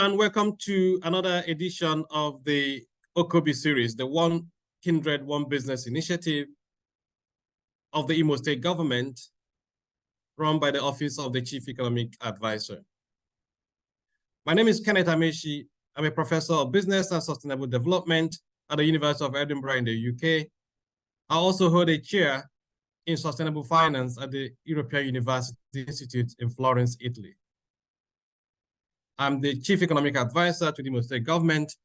and welcome to another edition of the Okobi series, the One Kindred, One Business initiative of the Imo State government, run by the Office of the Chief Economic Advisor. My name is Kenneth Amechi. I'm a professor of business and sustainable development at the University of Edinburgh in the UK. I also hold a chair in sustainable finance at the European University Institute in Florence, Italy. I'm the Chief Economic Advisor to the Imo State government,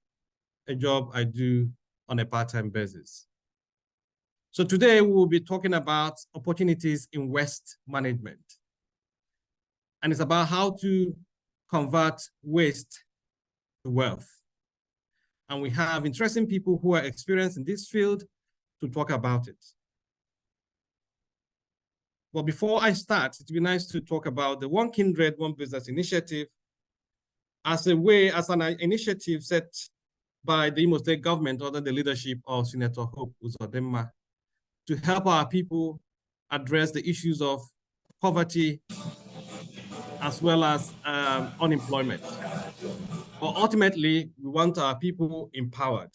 a job I do on a part-time basis. So today we will be talking about opportunities in waste management. And it's about how to convert waste to wealth. And we have interesting people who are experienced in this field to talk about it. But before I start, it'd be nice to talk about the One Kindred, One Business initiative as an initiative set by the Imo State government under the leadership of Senator Hope Uzodimma to help our people address the issues of poverty as well as unemployment. But ultimately, we want our people empowered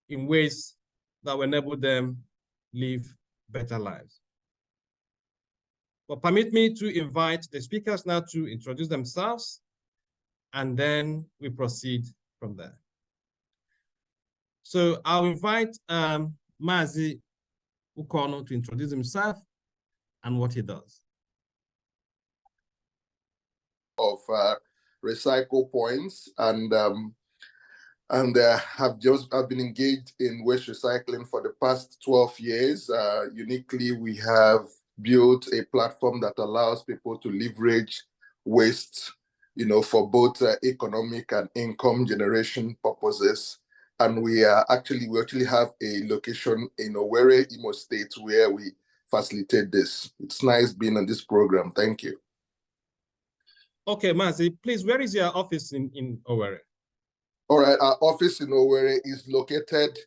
in ways that will enable them live better lives. But permit me to invite the speakers now to introduce themselves, and then we proceed from there. So I'll invite Mazi Ukono to introduce himself and what he does. Of recycle points and I've been engaged in waste recycling for the past 12 years. Uniquely, we have built a platform that allows people to leverage waste, for both economic and income generation purposes. And we actually have a location in Owerri, Imo State, where we facilitate this. It's nice being on this program. Thank you. Okay, Mazi, please, where is your office in Owerri? All right, our office in Owerri is located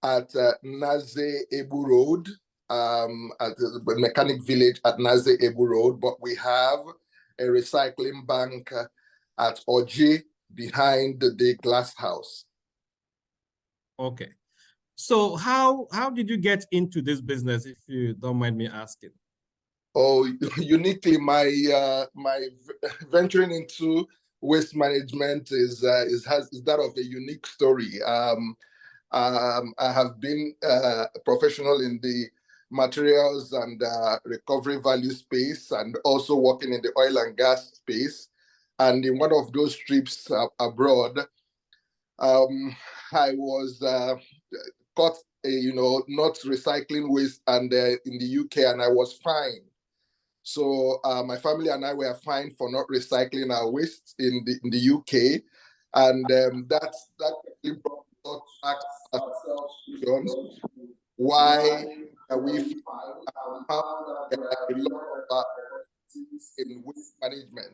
at Naze Ebu Road, at the Mechanic Village at Naze Ebu Road, but we have a recycling bank at Oji behind the glass house. Okay. So how did you get into this business, if you don't mind me asking? Oh, uniquely, my venturing into waste management is that of a unique story. I have been a professional in the materials and recovery value space, and also working in the oil and gas space. And in one of those trips abroad, I was caught, not recycling waste, and in the UK, and I was fined. So my family and I were fined for not recycling our waste in the UK, and that really brought us to ask ourselves why we found a lot of in waste management.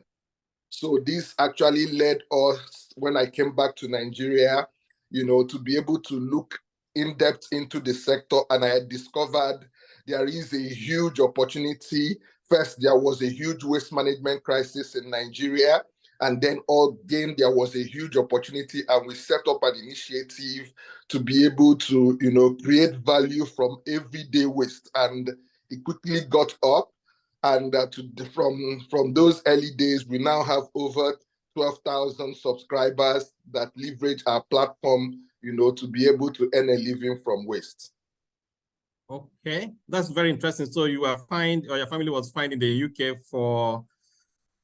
So this actually led us, when I came back to Nigeria, to be able to look in depth into the sector, and I had discovered there is a huge opportunity. First, there was a huge waste management crisis in Nigeria, and then again, there was a huge opportunity, and we set up an initiative to be able to, create value from everyday waste, and it quickly got up. And from those early days, we now have over 12,000 subscribers that leverage our platform, to be able to earn a living from waste. Okay, that's very interesting. So you were fined, or your family was fined in the UK for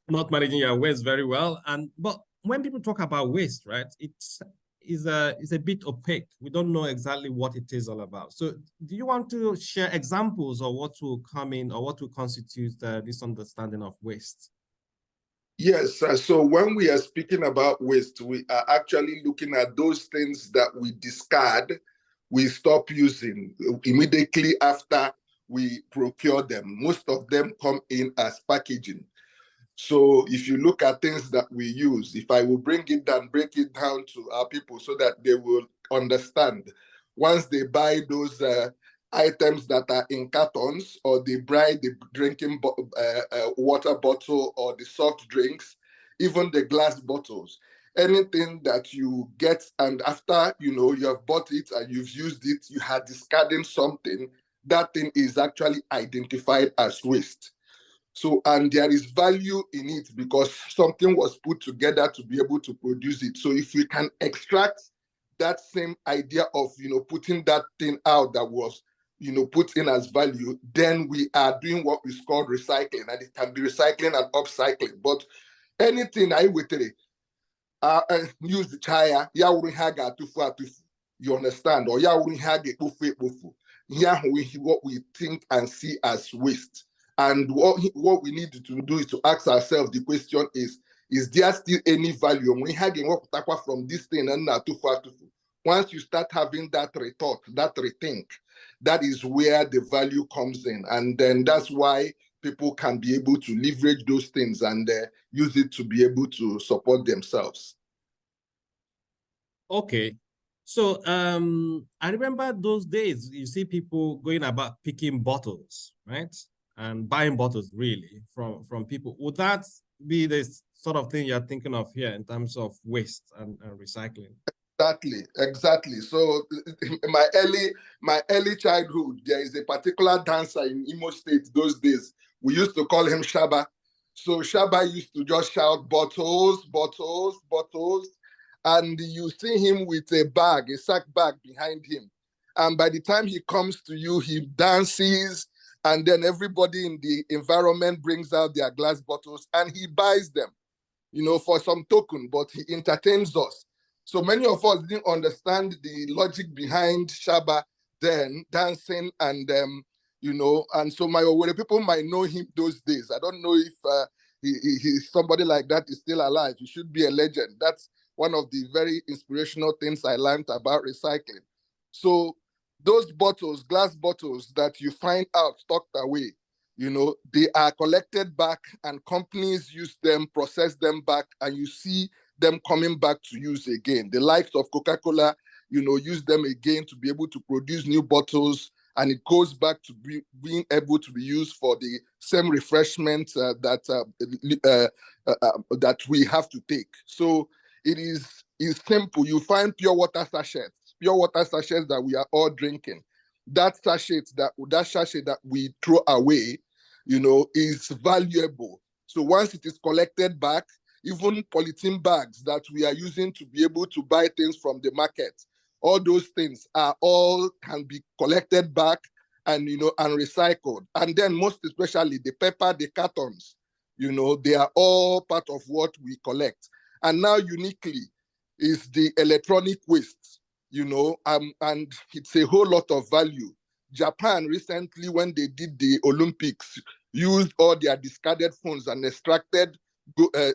not managing your waste very well. But when people talk about waste, right, it's a bit opaque. We don't know exactly what it is all about. So do you want to share examples of what will come in, or what will constitute this understanding of waste? Yes, so when we are speaking about waste, we are actually looking at those things that we discard, we stop using immediately after we procure them. Most of them come in as packaging. So if you look at things that we use, if I will break it down to our people so that they will understand, once they buy those items that are in cartons, or they buy the drinking water bottle or the soft drinks, even the glass bottles, anything that you get, and after, you have bought it and you've used it, you are discarding something, that thing is actually identified as waste. So, and there is value in it because something was put together to be able to produce it. So if we can extract that same idea of, putting that thing out that was, put in as value, then we are doing what is called recycling, and it can be recycling and upcycling. But anything I would use the chaya, ya wouldn't have atufu. You understand? Or ya wouldn't have bufu. Yeah, what we think and see as waste. And what we need to do is to ask ourselves the question is there still any value? When we have from this thing and once you start having that retort, that rethink, that is where the value comes in. And then that's why people can be able to leverage those things and use it to be able to support themselves. Okay. So I remember those days, you see people going about picking bottles, right? And buying bottles really from people. Would that be the sort of thing you're thinking of here in terms of waste and recycling? Exactly. So in my early childhood, there is a particular dancer in Imo State those days. We used to call him Shaba. So Shaba used to just shout bottles, bottles, bottles. And you see him with a sack bag behind him. And by the time he comes to you, he dances, and then everybody in the environment brings out their glass bottles and he buys them, for some token, but he entertains us. So many of us didn't understand the logic behind Shaba then dancing and, and so my Owerri people might know him those days. I don't know if he's somebody like that is still alive. He should be a legend. That's one of the very inspirational things I learned about recycling. So those bottles, glass bottles that you find out tucked away, they are collected back and companies use them, process them back, and you see them coming back to use again. The likes of Coca-Cola, use them again to be able to produce new bottles, and it goes back to being able to be used for the same refreshment that we have to take. So it is simple. You find pure water sachets that we are all drinking. That sachet that we throw away, is valuable. So once it is collected back, even polythene bags that we are using to be able to buy things from the market, all those things can be collected back and recycled. And then most especially the paper, the cartons, they are all part of what we collect. And now uniquely is the electronic waste, and it's a whole lot of value. Japan recently, when they did the Olympics, used all their discarded phones and extracted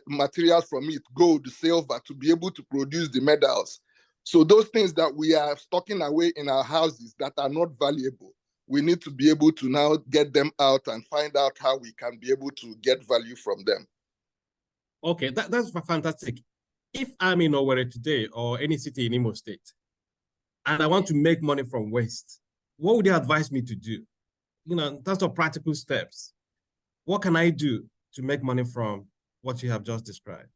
materials from it, gold, silver, to be able to produce the medals. So those things that we are stocking away in our houses that are not valuable, we need to be able to now get them out and find out how we can be able to get value from them. Okay, that's fantastic. If I'm in Owerri today or any city in Imo State, and I want to make money from waste, what would you advise me to do? In terms of practical steps, what can I do to make money from what you have just described?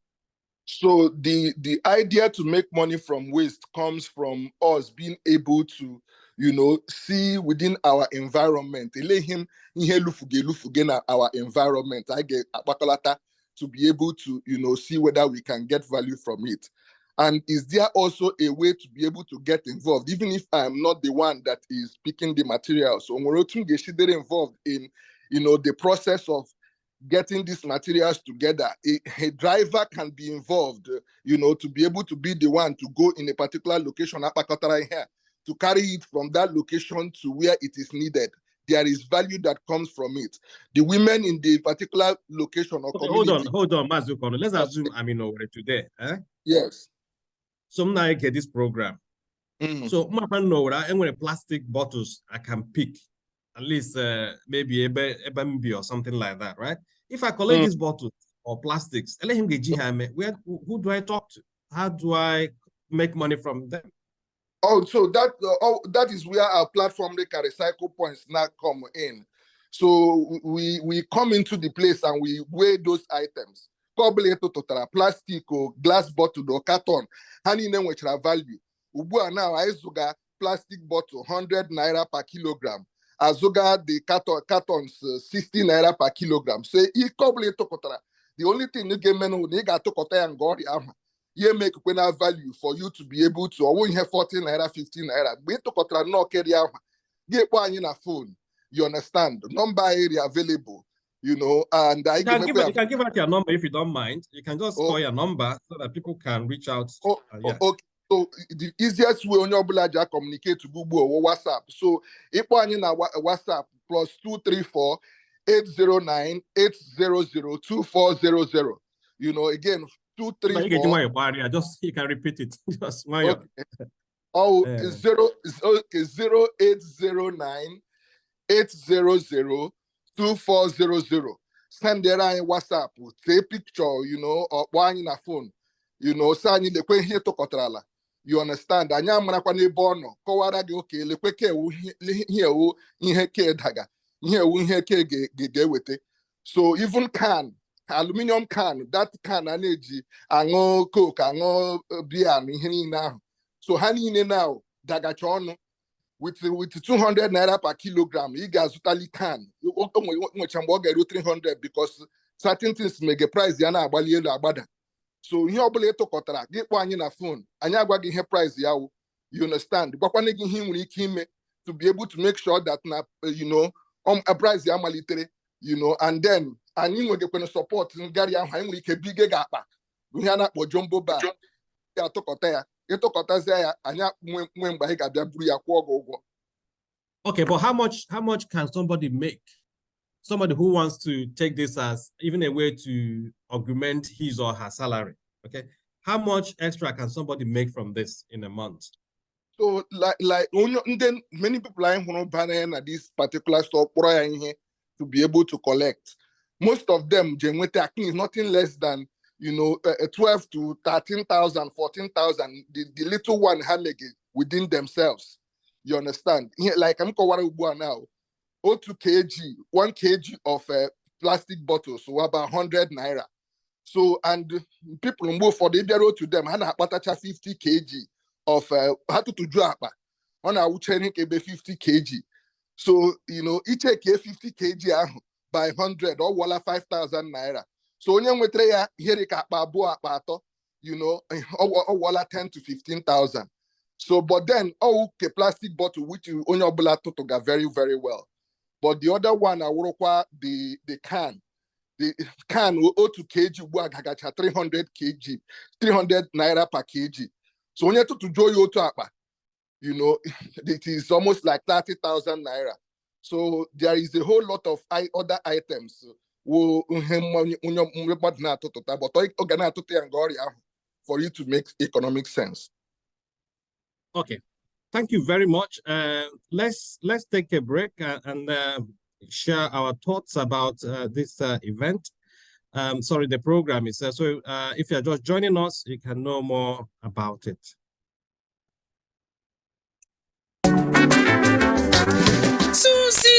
So the idea to make money from waste comes from us being able to, see within our environment, our environment, I get to be able to, see whether we can get value from it. And is there also a way to be able to get involved, even if I'm not the one that is picking the materials? So get involved in, the process of getting these materials together. A driver can be involved, to be able to be the one to go in a particular location, to carry it from that location to where it is needed. There is value that comes from it. The women in the particular location or community. Hold on, Mazukono. Let's assume I'm in Owerri today. Yes. So now I get this program. So I'm going plastic bottles I can pick, at least maybe a or something like that, right? If I collect these bottles or plastics, who do I talk to? How do I make money from them? Oh, so that is where our platform, the Recycle Points, now come in. So we come into the place and we weigh those items. kọbụla ịtụtụtara plastik o glass bottle o carton ha niile nwechara value. Ugbu a now anyị zụga plastic bottle 100 naira per kilogram, azụga the cartons 60 naira per kilogram. So ịkọbụla ịtụkọtara, the only thing you get menu na ị ga-atụkọta ya nga ọrịa ahụ ye make kwena value for you to be able to ọwụ ihe 40 naira 15 naira mgbe ịtụkọtara nnọọ keria ahụ gị ekpo anyị na phone. You understand? Number area available, you know, and I you can give out your number if you don't mind. You can just call your number so that people can reach out. Okay. So the easiest way on your blood communicate to Google or WhatsApp. So if you na WhatsApp +234 809 800 2400. You know, again 234. You can repeat it. Just okay. 0809 800 2400. Send there on WhatsApp, take picture, you know, or one in a phone, you know, send the kwe here to Kotrala. You understand? Anya manakwa ne bono, kowara ge okay, le kweke here o ihe ke daga, here o ihe ke ge wete. So even can, aluminium can, that can energy, ango coke, ango beer, ihe na. So hani now daga chono. With 200 naira per kilogram, you guys totally can. You 300 because certain things make a price. Yana abali abada. So you obligate to kotra. Get one in a phone. Anya gwagi he price yaw. You understand? But when him to be able to make sure that na you know a price yamalitere. You know, and then and you get when support. Ngari am haim we ke big gapa. We hana po jumbo ba. Ya to kotea. Okay, but how much can somebody make? Somebody who wants to take this as even a way to augment his or her salary. Okay, how much extra can somebody make from this in a month? So like then many people are banning at this particular store to be able to collect. Most of them generate is nothing less than, you know, 12 to 13,000, 14,000, the little one have make it within themselves. You understand? Like I'm calling now, 2 kg, 1 kg of plastic bottles, so about 100 naira. So, and people move for the road to them, and 50 kg of how to do on our training 50 kg. So, you know, each 50 kg by 100 or 5,000 naira. So onye nwetere ya here ka akpa abụọ akpa atọ, you know, wala 10 to 15,000. So but then okay, plastic bottle which onye obula totoga very very well. But the other one awurokwa the can 2 kg ugbu agagacha 300 kg 300 naira per kg. So onye to joy otu akpa, you know, it is almost like 30,000 naira. So there is a whole lot of other items for you to make economic sense. Okay, thank you very much. Let's take a break and share our thoughts about this event. Sorry, the program is so. If you're just joining us, you can know more about it.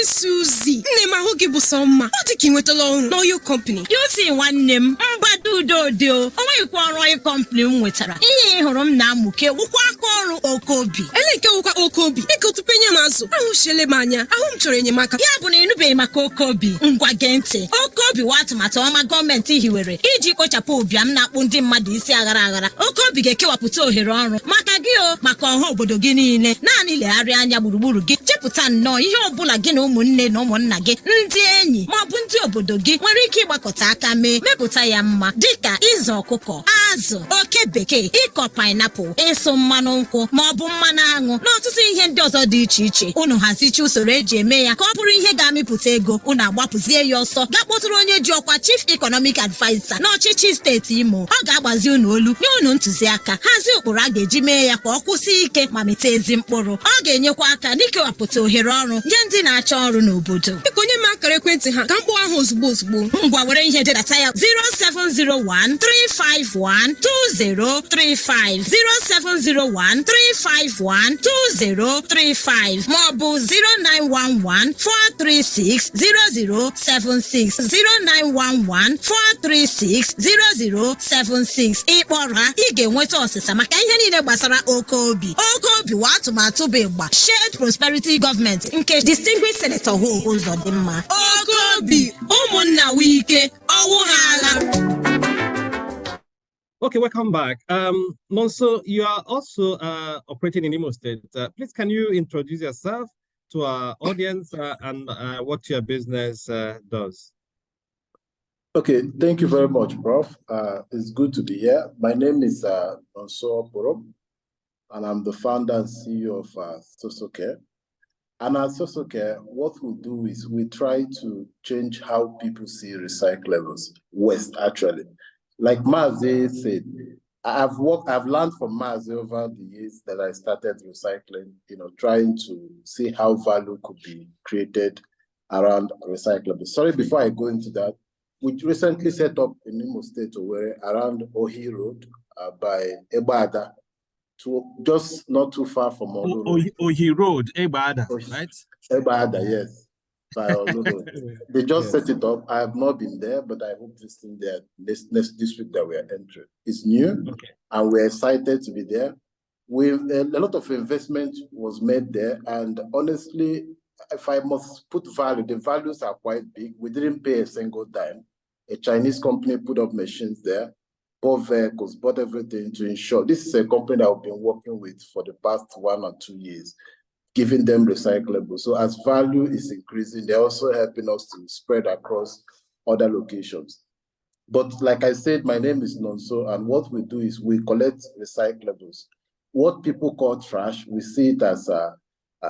Susie, nne m ahụ gị bụ sọ mma. Ọ dị ka ị nwetala ọrụ n'oil company. You see nwanne m mgbado udo o nweghịkwa ọrụ oil company m nwetara. Ihe ị hụrụ m na-amụke wụkwa aka ọrụ Okobi. Ele nke wụkwa Okobi. Biko tupu enye m azụ, ahụchiele m anya. Ahụ m chọrọ enyemaka. Ya bụ na ịnụbeghị maka Okobi. Ngwa gee ntị. Okobi wa atụmatụ ọma gọọmenti hiwere iji kpochapụ ụbịam na-akpụ ndị mmadụ isi aghara aghara. Okobi ga-ekewapụta ohere ọrụ maka gị o maka ọha obodo gị niile. Naanị legharịa anya gburugburu gị. Chepụta nnọọ ihe ọbụla gị na ụmụnne na ụmụnna gị ndị enyi ma ọ bụ ndị obodo gị nwere ike ịgbakọta aka mee mepụta ya mma dịka ịzụ ọkụkọ, azụ, oke bekee, ịkọ pineapple, ịsụ mmanụ nkwụ ma ọ bụ mmanụ aṅụ na ọtụtụ ihe ndị ọzọ dị iche iche. Unu hazicha usoro eji eme ya ka ọ bụrụ ihe ga-amịpụta ego. Unu agbapụzie ya ọsọ gaa kpọtụrụ onye ji ọkwa Chief Economic Advisor n'ọchịchị steeti Imo. Ọ ga-agbazi unu olu nye unu ntụziaka hazie ụkpụrụ a ga-eji mee ya ka ọ kwụsị ike ma mịta ezi mkpụrụ. Ọ ga-enyekwa aka n'ikewapụta ohere ọrụ nye ndị na-achọ ọrụ n'obodo. Biko nye m aka akara ekwentị ha ka mkpụ ahụ ozugbo. Ngwa were ihe dedata ya 0701 351 2035 0701 351 2035 maọbụ 0911 436 0076 0911 436 0076. Ịkpọrọ ha ị ga-enweta ọsịsa maka ihe niile gbasara Okobi. Okobi wa atụmatụ bụ ịgba Shared Prosperity Government nke Distinguished Senator Hope Uzodimma. Okobi, ụmụnna wike, ọwụ ha ala. Okay, welcome back. Nonso, you are also operating in Imo State. Please, can you introduce yourself to our audience and what your business does? Okay, thank you very much, Prof. It's good to be here. My name is Nonso Okporo, and I'm the founder and CEO of SosoCare. And at SosoCare, what we do is we try to change how people see recyclables, waste actually. Like Mazi said, I've learned from Mazi over the years that I started recycling, trying to see how value could be created around recyclables. Sorry, before I go into that, we recently set up in Imo State around Ohi Road by Ebada, just not too far from Ohi Road, Ebada, right? Ebada, yes. They just set it up. I have not been there, but I hope this thing there this week that we are entering. It's new, and we're excited to be there. A lot of investment was made there, and honestly, if I must put value, the values are quite big. We didn't pay a single dime. A Chinese company put up machines there, bought vehicles, bought everything to ensure. This is a company that I've been working with for the past 1 or 2 years, giving them recyclables. So as value is increasing, they're also helping us to spread across other locations. But like I said, my name is Nonso, and what we do is we collect recyclables. What people call trash, we see it as a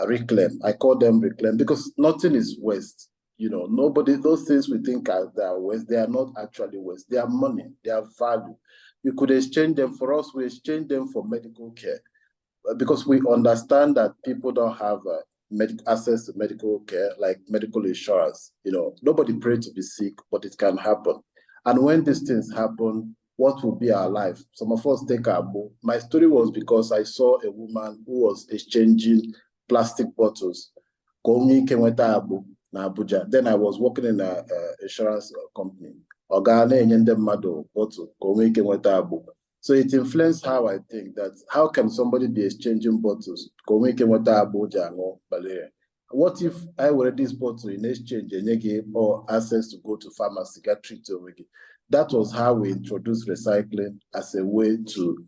reclaim. I call them reclaim because nothing is waste. Those things we think are waste, they are not actually waste. They are money, they are value. You could exchange them. For us, we exchange them for medical care because we understand that people don't have access to medical care, like medical insurance. Nobody prays to be sick, but it can happen. And when these things happen, what will be our life? Some of us take our book. My story was because I saw a woman who was exchanging plastic bottles. Then I was working in an insurance company. So it influenced how I think that how can somebody be exchanging bottles? What if I were this bottle in exchange or access to go to pharmacy, get treated? That was how we introduced recycling as a way to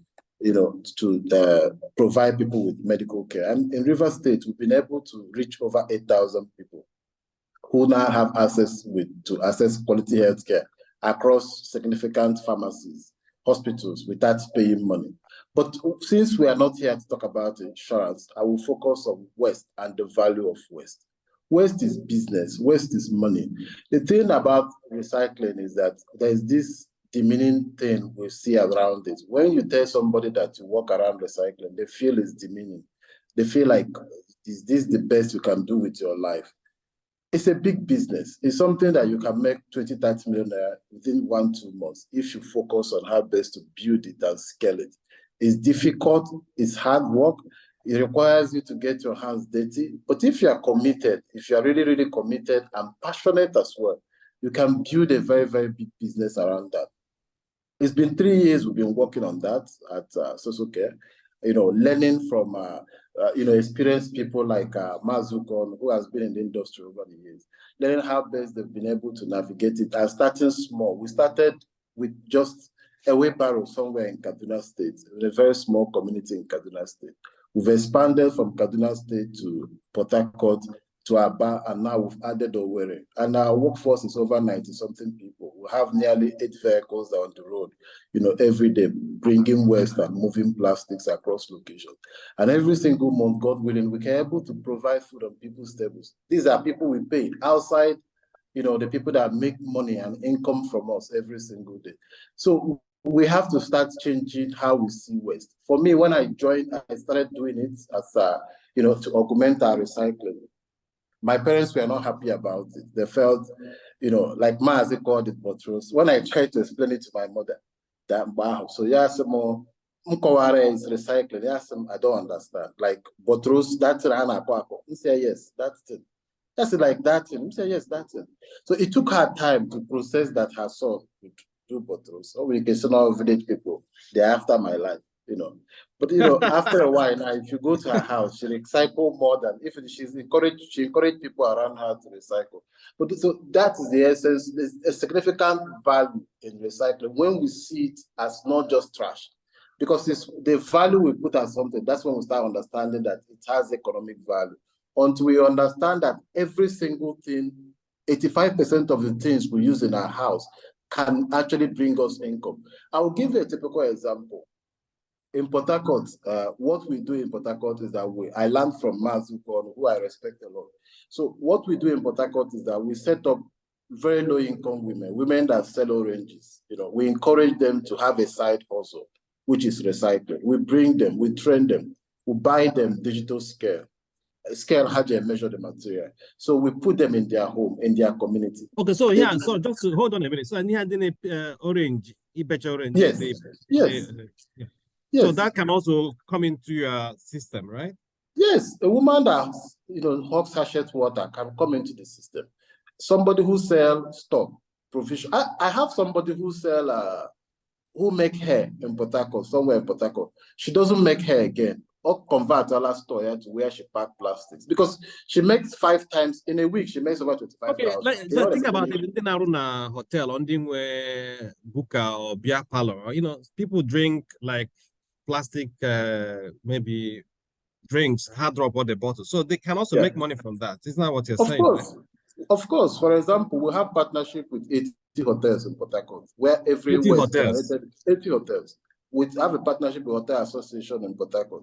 provide people with medical care. And in River State, we've been able to reach over 8,000 people who now have access to quality healthcare across significant pharmacies, hospitals, without paying money. But since we are not here to talk about insurance, I will focus on waste and the value of waste. Waste is business, waste is money. The thing about recycling is that there's this demeaning thing we see around it. When you tell somebody that you walk around recycling, they feel it's demeaning. They feel like, is this the best you can do with your life? It's a big business. It's something that you can make 20, 30 million within 1-2 months if you focus on how best to build it and scale it. It's difficult, it's hard work, it requires you to get your hands dirty. But if you are committed, if you are really, really committed and passionate as well, you can build a very, very big business around that. It's been 3 years we've been working on that at SosoCare, learning from experienced people like Mazukon, who has been in the industry over the years, learning how best they've been able to navigate it and starting small. We started with just a wheelbarrow somewhere in Kaduna State, in a very small community in Kaduna State. We've expanded from Kaduna State to Port Harcourt to Aba, and now we've added Owerri. And our workforce is over 90-something people. We have nearly 8 vehicles on the road, every day, bringing waste and moving plastics across locations. And every single month, God willing, we can be able to provide food on people's tables. These are people we pay outside, the people that make money and income from us every single day. So we have to start changing how we see waste. For me, when I joined, I started doing it as to augment our recycling. My parents were not happy about it. They felt, like Maazi called it Botros. When I tried to explain it to my mother, that wow, so yes, more Mkoware is recycling. Yes, I don't understand. Like Botros, that's Rana Kwako. He said, yes, that's it. That's it, like that. He said, yes, that's it. So it took her time to process that her son would do Botros. So we can see now village people, they're after my life, But after a while now, if you go to her house, she recycle more than if she encouraged people around her to recycle. But so that is the essence. There's a significant value in recycling when we see it as not just trash. Because it's the value we put on something, that's when we start understanding that it has economic value. Until we understand that every single thing, 85% of the things we use in our house can actually bring us income. I will give you a typical example. In Port Harcourt, what we do in Port Harcourt is that I learned from Mazukon, who I respect a lot. So what we do in Port Harcourt is that we set up very low income women that sell oranges. We encourage them to have a side hustle, which is recycling. We bring them, we train them, we buy them digital scale how they measure the material. So we put them in their home, in their community. Okay, so so just hold on a minute. So you had orange, Ibecha orange. Yes, yes. So that can also come into your system, right? Yes, a woman that hawks sachet water can come into the system. Somebody who sells stock, provision. I have somebody who who make hair in Port Harcourt, somewhere in Port Harcourt. She doesn't make hair again, or convert all her store to where she pack plastics, because she makes 5 times in a week. She makes over 25,000. Okay, let's think about it. In a hotel, on the buka or beer parlor, people drink like plastic, maybe drinks, hard drop or the bottle, so they can also make money from that. Isn't that what you're saying? Course. Right? Of course. For example, we have partnership with 80 hotels in Port Harcourt, where every 80 hotels. We have a partnership with Hotel Association in Port Harcourt,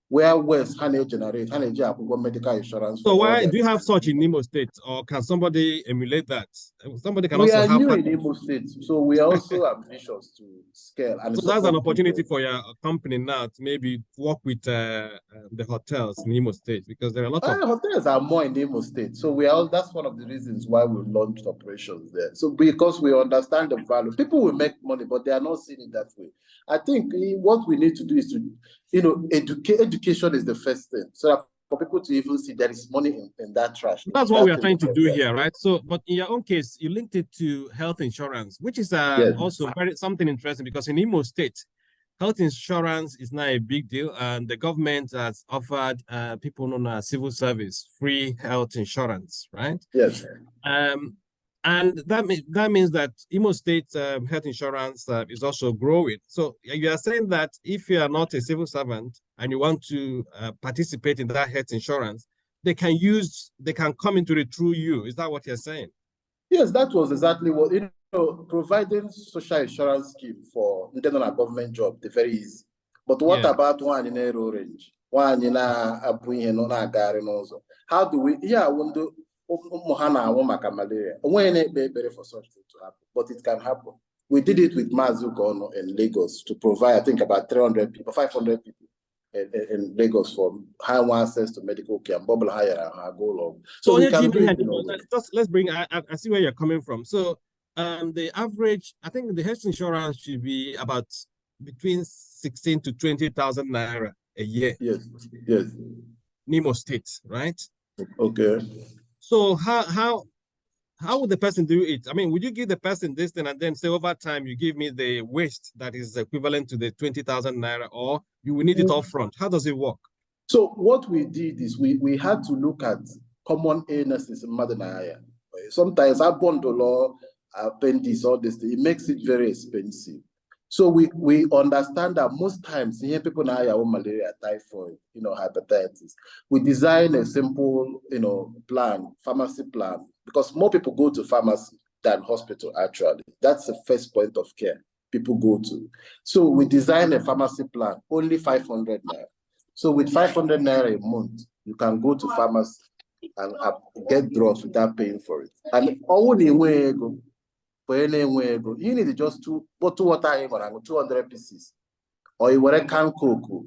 where West generate medical insurance. So why do you have such in Imo State, or can somebody emulate that? Somebody can we also have. We are new in Imo State, so we are also ambitious to scale. And so that's an opportunity for your company now to maybe work with the hotels in Imo State, because there are a lot of hotels are more in Imo State. So that's one of the reasons why we launched operations there. So because we understand the value, people will make money, but they are not seeing it that way. I think what we need to do is to, education is the first thing, so that for people to even see there is money in that trash. That's what we are trying to do here, right? So, but in your own case, you linked it to health insurance, which is also something interesting, because in Imo State, health insurance is not a big deal, and the government has offered people known as civil service free health insurance, right? Yes. And that means that Imo State health insurance is also growing. So you are saying that if you are not a civil servant and you want to participate in that health insurance, they can come into it through you. Is that what you're saying? Yes, that was exactly what, providing social insurance scheme for internal government job, they're very easy. But what about one in a orange? One in a how do we, malaria. For such thing to happen, but it can happen. We did it with Mazuko in Lagos to provide, I think, about 300 people, 500 people in Lagos for high access to medical care and bubble higher and go long. So we can do it. Let's bring. I see where you're coming from. So the average, I think, the health insurance should be about between 16 to 20,000 naira a year. Yes. Yes. Imo State, right? Okay. So how would the person do it? I mean, would you give the person this thing and then say over time you give me the waste that is equivalent to the 20,000 naira, or you will need it up front? How does it work? So what we did is we had to look at common illnesses in Madanaya. Sometimes our bondolo, appendix, all this, it makes it very expensive. So we understand that most times people now have malaria, typhoid, hepatitis. We design a simple, plan, pharmacy plan, because more people go to pharmacy than hospital actually. That's the first point of care people go to. So we design a pharmacy plan, only 500 naira. So with 500 naira a month, you can go to pharmacy and get drugs without paying for it. And only way go. You need just 2 bottle water, 200 pieces. Or you wear can Coke or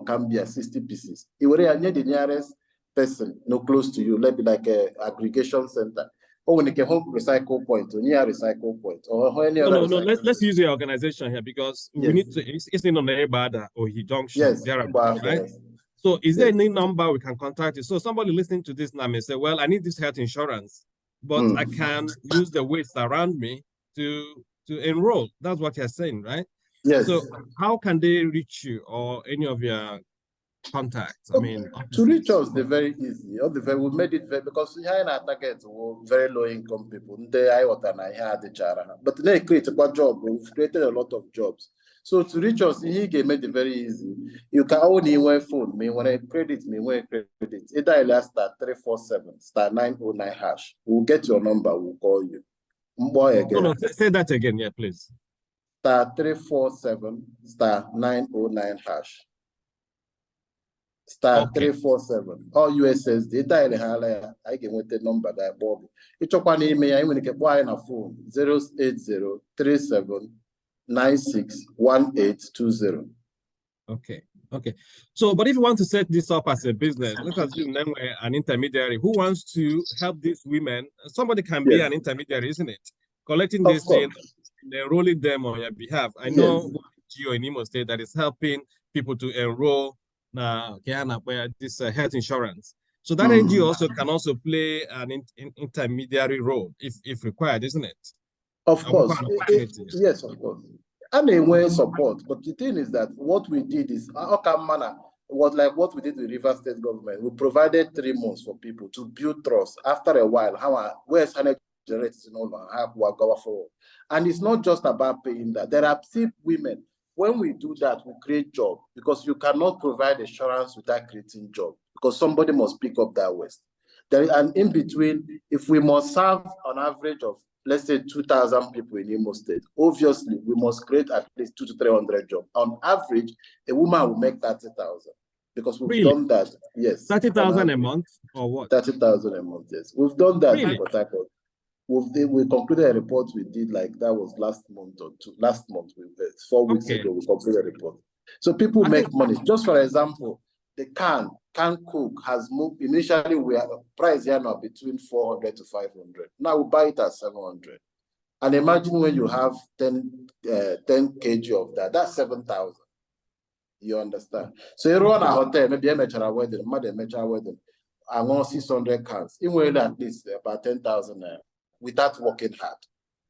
can beer, 60 pieces. You wear the nearest person, close to you, maybe like a aggregation center. Or when you can home recycle point, or near recycle point, or any other. No. Let's use your organization here because we need to. It's in on Ebada or He Junction. Yes, right? So, is there any number we can contact you? So, somebody listening to this now may say, "Well, I need this health insurance, but I can use the waste around me to enroll." That's what you're saying, right? Yes. So, how can they reach you or any of your contacts? I mean, to reach us, they're very easy. We made it very, because here in our target were very low income people. But they create a job. We've created a lot of jobs. So to reach us, he made it very easy. You can only wear phone me when I credit me when I credit. Either last star 347 star 909 hash. We'll get your number. We'll call you. No, say that again, yeah, please. Star 347 star 909 hash. Star 347. All USSD. I can with the number that Bob. It's a one email. I want to get on a phone 08037961820. Okay. So, but if you want to set this up as a business, let's assume then we're an intermediary who wants to help these women. Somebody can be an intermediary, isn't it? Collecting this thing, enrolling them on your behalf. I know GO in Imo State that is helping people to enroll this health insurance. So that NGO also can also play an intermediary role if required, isn't it? Of course. Yes, of course. And they were support. But the thing is that what we did is, what we did with River State government. We provided 3 months for people to build trust. After a while, where's generates in all have go forward. And it's not just about paying that. There are still women. When we do that, we create job, because you cannot provide assurance without creating job, because somebody must pick up that waste. And in between, if we must serve on average of, let's say, 2,000 people in Imo State, obviously we must create at least 200 to 300 jobs. On average, a woman will make 30,000, because we've done that. Yes. 30,000 a month or what? 30,000 a month. Yes, we've done that in Port Harcourt. We concluded a report we did, like that was last month or two. Last month, 4 weeks ago, we concluded a report. So people make money. Just for example, the can Coke has moved. Initially, we are price here now between 400 to 500. Now we buy it at 700. And imagine when you have 10 kg of that, that's 7,000. You understand? So you run a hotel, maybe a mature wedding, mother mature wedding, I want 600 cans. It will at least about 10,000 without working hard.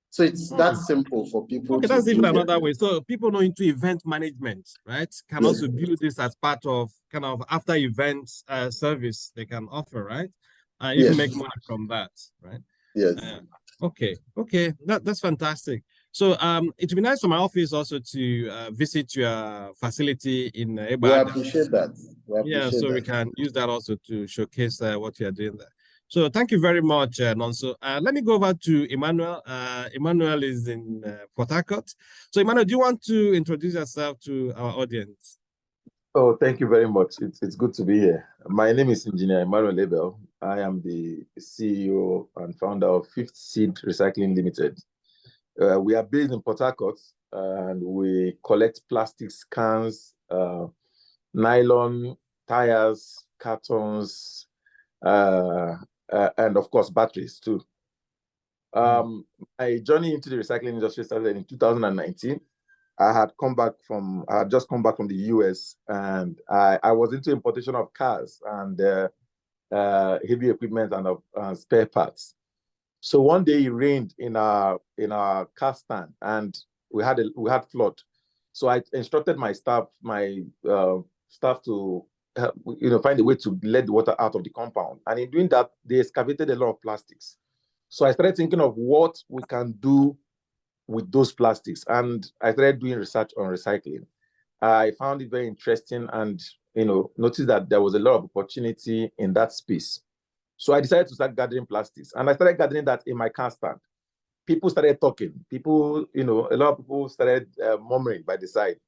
So it's that simple for people. Okay, that's even another way. So people know into event management, right? Can also build this as part of kind of after event service they can offer, right? You can make money from that, right? Yes. Okay. That's fantastic. So it would be nice for my office also to visit your facility in Ebada. We appreciate that. We can use that also to showcase what you are doing there. So thank you very much, Nonso. Let me go over to Emmanuel. Emmanuel is in Port Harcourt. So Emmanuel, do you want to introduce yourself to our audience? Oh, thank you very much. It's good to be here. My name is Engineer Emmanuel Abel. I am the CEO and founder of Fifth Seed Recycling Limited. We are based in Port Harcourt, and we collect plastics, cans, nylon, tires, cartons, and of course, batteries too. My journey into the recycling industry started in 2019. I had just come back from the US, and I was into importation of cars and heavy equipment and spare parts. So one day it rained in our car stand, and we had flood. So I instructed my staff to find a way to let the water out of the compound. And in doing that, they excavated a lot of plastics. So I started thinking of what we can do with those plastics. And I started doing research on recycling. I found it very interesting and, noticed that there was a lot of opportunity in that space. So I decided to start gathering plastics. And I started gathering that in my car stand. People started talking. People, a lot of people started murmuring by the side.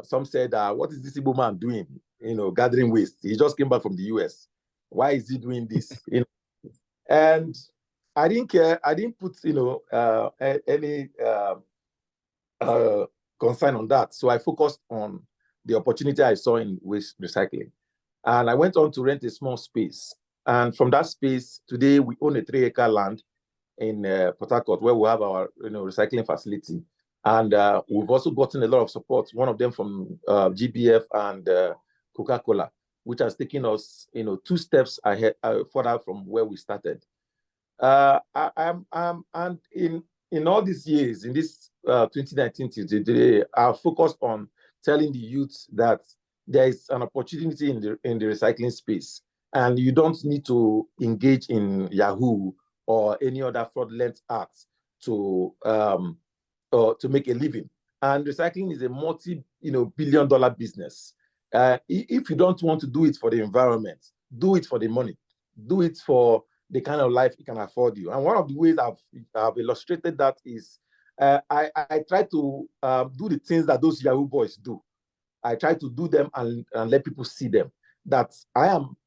Some said, what is this Igbo man doing? Gathering waste. He just came back from the US. Why is he doing this? And I didn't care. I didn't put, any concern on that. So I focused on the opportunity I saw in waste recycling. And I went on to rent a small space. And from that space, today we own a 3-acre land in Port Harcourt, where we have our recycling facility. And we've also gotten a lot of support, one of them from GBF and Coca-Cola, which has taken us 2 steps ahead, further from where we started. And in all these years, in this 2019 to today, I've focused on telling the youth that there is an opportunity in the recycling space, and you don't need to engage in Yahoo or any other fraudulent acts to make a living. And recycling is a multi-billion-dollar business. If you don't want to do it for the environment, do it for the money, do it for the kind of life it can afford you. And one of the ways I've illustrated that is I try to do the things that those Yahoo boys do. I try to do them and let people see them, that I am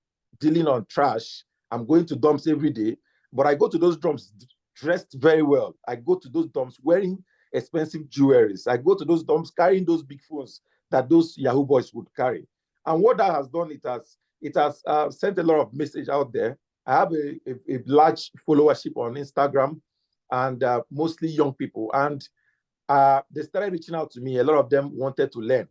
dealing on trash. I'm going to dumps every day, but I go to those dumps dressed very well. I go to those dumps wearing expensive jewelries. I go to those dumps carrying those big phones that those Yahoo boys would carry. And what that has done, it has sent a lot of message out there. I have a large followership on Instagram, and mostly young people. And they started reaching out to me. A lot of them wanted to learn.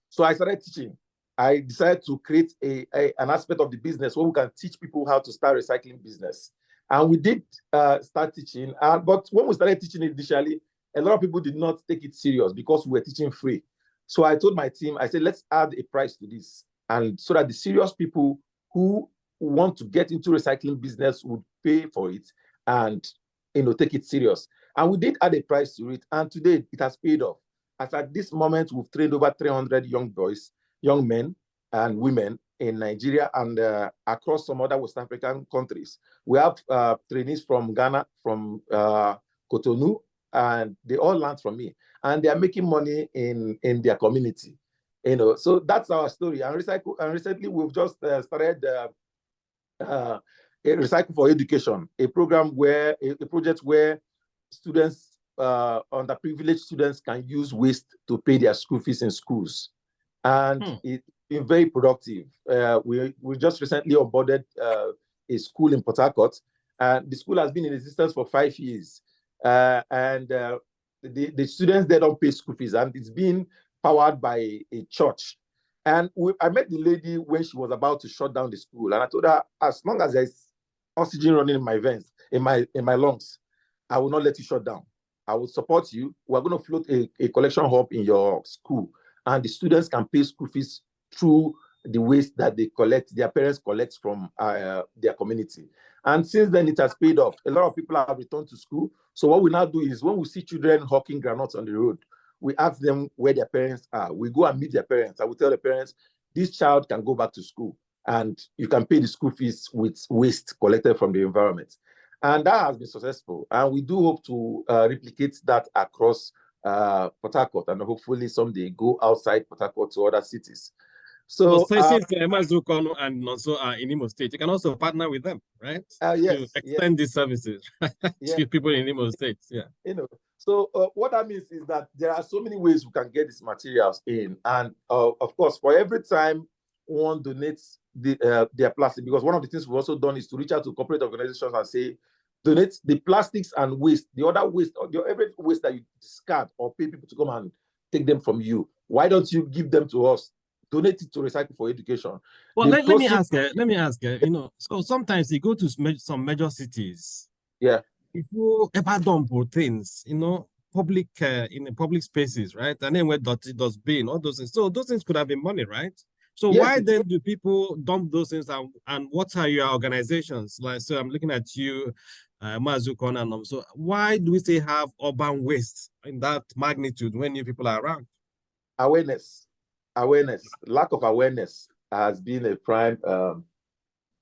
So I started teaching. I decided to create an aspect of the business where we can teach people how to start recycling business. And we did start teaching. But when we started teaching initially, a lot of people did not take it serious because we were teaching free. So I told my team, I said, let's add a price to this. And so that the serious people who want to get into recycling business would pay for it and take it serious. And we did add a price to it. And today it has paid off. As at this moment, we've trained over 300 young men and women in Nigeria and across some other West African countries. We have trainees from Ghana, from Cotonou, and they all learn from me. And they are making money in their community. So that's our story. And recently we've just started a Recycle for Education, a program where a project where students, underprivileged students, can use waste to pay their school fees in schools, and it's been very productive. We just recently onboarded a school in Port Harcourt, and the school has been in existence for 5 years, and the students, they don't pay school fees, and it's being powered by a church. And I met the lady when she was about to shut down the school, and I told her, as long as there's oxygen running in my veins, in my lungs, I will not let you shut down. I will support you. We're going to float a collection hub in your school, and the students can pay school fees through the waste that they collect, their parents collect from their community. And since then, it has paid off. A lot of people have returned to school. So what we now do is, when we see children hawking granules on the road, we ask them where their parents are. We go and meet their parents. I will tell the parents, this child can go back to school, and you can pay the school fees with waste collected from the environment. And that has been successful. And we do hope to replicate that across Port Harcourt, and hopefully someday go outside Port Harcourt to other cities. So since Mazukono and also in Imo State, you can also partner with them, right? Yes, to extend these services to people in Imo State. Yeah. So what that means is that there are so many ways we can get these materials in. And of course, for every time one donates their plastic, because one of the things we've also done is to reach out to corporate organizations and say, donate the plastics and waste, the other waste, every waste that you discard or pay people to come and take them from you. Why don't you give them to us? Donate it to Recycle for Education. Well, let me ask, so sometimes you go to some major cities. Yeah. If you ever dump things, public in the public spaces, right? And then where dustbin, all those things. So those things could have been money, right? So why then do people dump those things, and what are your organizations like? So I'm looking at you, Mazukono, and so why do we still have urban waste in that magnitude when new people are around? Awareness, lack of awareness has been a prime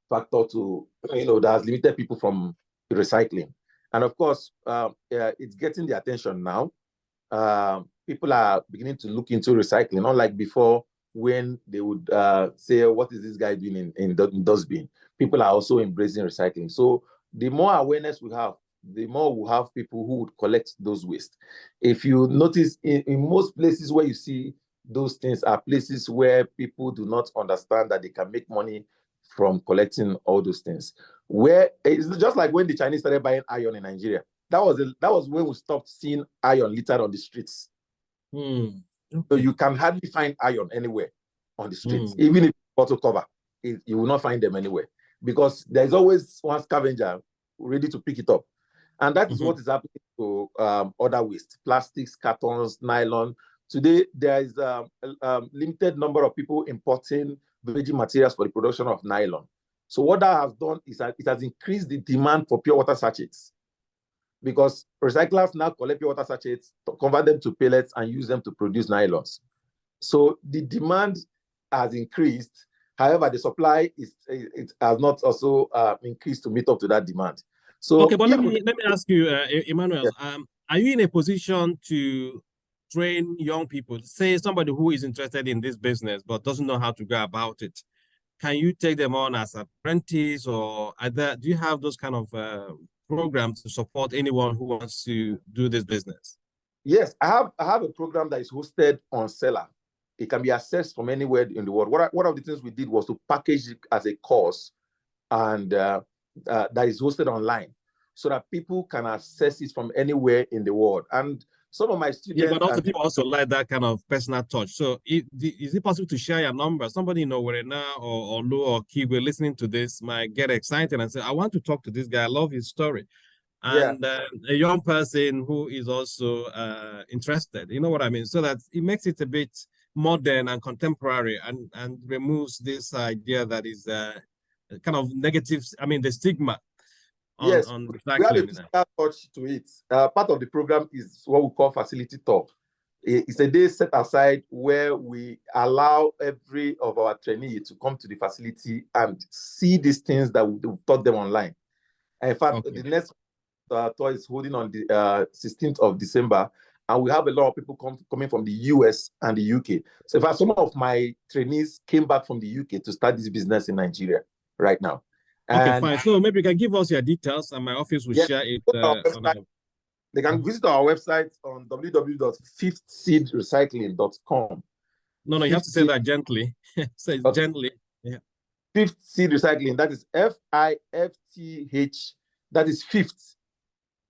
factor to that has limited people from recycling. And of course, it's getting the attention now. People are beginning to look into recycling, unlike before, when they would say, what is this guy doing in dustbin? People are also embracing recycling. So the more awareness we have, the more we have people who would collect those waste. If you notice, in most places where you see those things are places where people do not understand that they can make money from collecting all those things. Where it's just like when the Chinese started buying iron in Nigeria. That was when we stopped seeing iron littered on the streets. So you can hardly find iron anywhere on the streets, even if bottle cover, you will not find them anywhere, because there's always one scavenger ready to pick it up. And that is what is happening to other waste, plastics, cartons, nylon. Today, there is a limited number of people importing virgin materials for the production of nylon. So what that has done is that it has increased the demand for pure water sachets, because recyclers now collect pure water sachets, convert them to pellets, and use them to produce nylons. So the demand has increased. However, the supply has not also increased to meet up to that demand. So okay, but let me ask you, Emmanuel, are you in a position to train young people? Say somebody who is interested in this business but doesn't know how to go about it. Can you take them on as apprentice, or do you have those kind of programs to support anyone who wants to do this business? Yes, I have a program that is hosted on Seller. It can be accessed from anywhere in the world. One of the things we did was to package it as a course, and that is hosted online, so that people can access it from anywhere in the world. And some of my students... Yeah, but also people also like that kind of personal touch. So is it possible to share your number? Somebody in Owerena or Olu or Kigwe listening to this might get excited and say, I want to talk to this guy. I love his story. And a young person who is also interested, you know what I mean? So that it makes it a bit modern and contemporary, and removes this idea that is kind of negative, the stigma on recycling. We have a touch to it. Part of the program is what we call facility tour. It's a day set aside where we allow every of our trainees to come to the facility and see these things that we taught them online. And in fact, the next tour is holding on the 16th of December, and we have a lot of people coming from the US and the UK. So in fact, some of my trainees came back from the UK to start this business in Nigeria right now. Okay, fine. So maybe you can give us your details, and my office will share it. They can visit our website on www.fifthseedrecycling.com. No, you have to say that gently. Say it gently. Yeah. Fifth Seed Recycling. That is FIFTH. That is fifth.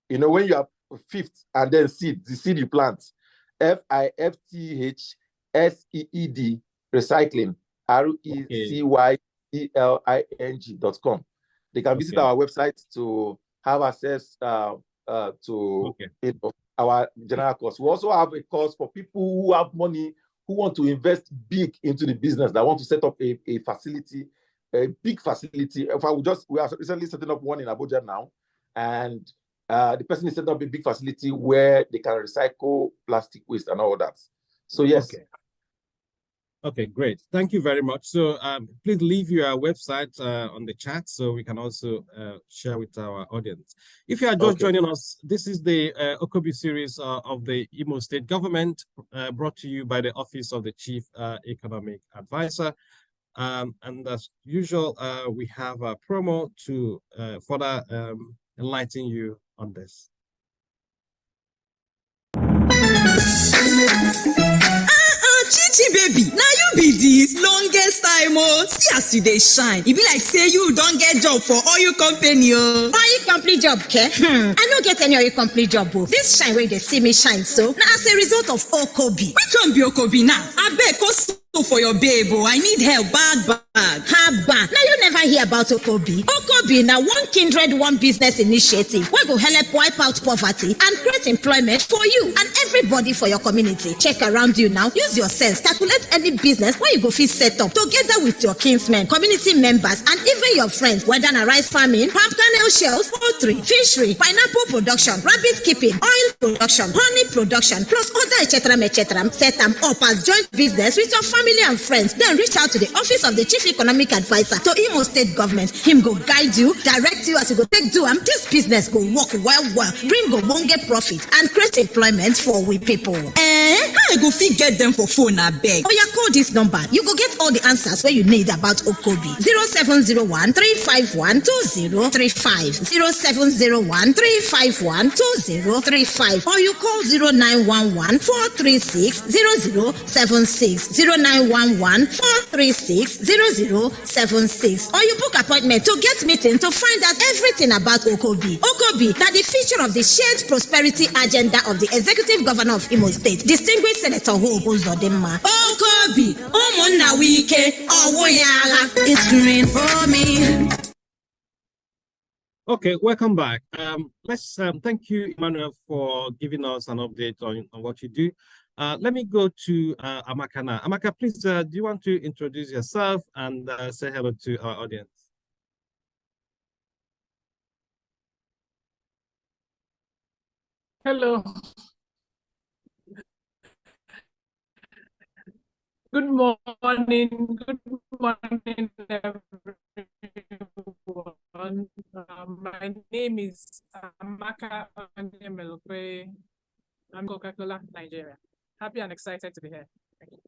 You know, when you have fifth and then seed, the seed you plant. FIFTHSEED Recycling. RECYCLING.com. They can visit our website to have access to our general course. We also have a course for people who have money, who want to invest big into the business, that want to set up a facility, a big facility. In fact, we are recently setting up one in Abuja now, and the person is setting up a big facility where they can recycle plastic waste and all that. So yes. Okay, great. Thank you very much. So please leave your website on the chat so we can also share with our audience. If you are just joining us, this is the Okobi series of the Imo State government, brought to you by the Office of the Chief Economic Advisor. And as usual, we have a promo to further enlighten you on this. Chichi baby, now you be this longest time see as you dey shine. E be like say you don get job for oil company Oil company job, ke? I no get any oil company job. This shine wey dey see me shine so, na as a result of Okobi. Which one be Okobi now? Abeg go for your babe I need help bad. Haba, now you never hear about Okobi. Okobi na one kindred, one business initiative wey go help wipe out poverty and create employment for you and everybody for your community. Check around you now, use your sense, calculate any business wey you go fit set up together with your kinsmen, community members, and even your friends, whether na rice farming, palm kernel shells, poultry, fishery, pineapple production, rabbit keeping, oil production, honey production, plus other etc. Set them up as joint business with your family and friends. Then reach out to the Office of the Chief Economic economic advisor to Imo State government. Him go guide you, direct you as you go take do this business go work well, bring get profit and create employment for we people. How I go fit get them for phone abeg? Oh, yeah, call this number. You go get all the answers where you need about Okobi. 0701 351 2035. 0701 351 2035. Or you call 0911 436 0076. 0911 436 0076. Or you book appointment to get meeting to find out everything about Okobi. Okobi, that the feature of the shared prosperity agenda of the executive governor of Imo State, distinguished Senator Hope Uzodimma. Okobi, ụmụnna wike, ọwụ ya agha. It's green for me. Okay, welcome back. Let's thank you, Emmanuel, for giving us an update on what you do. Let me go to Amaka now. Amaka, please, do you want to introduce yourself and say hello to our audience? Hello. Good morning. Good morning, everyone. My name is Amaka Onyemelukwe. I'm Coca-Cola, Nigeria. Happy and excited to be here. Thank you.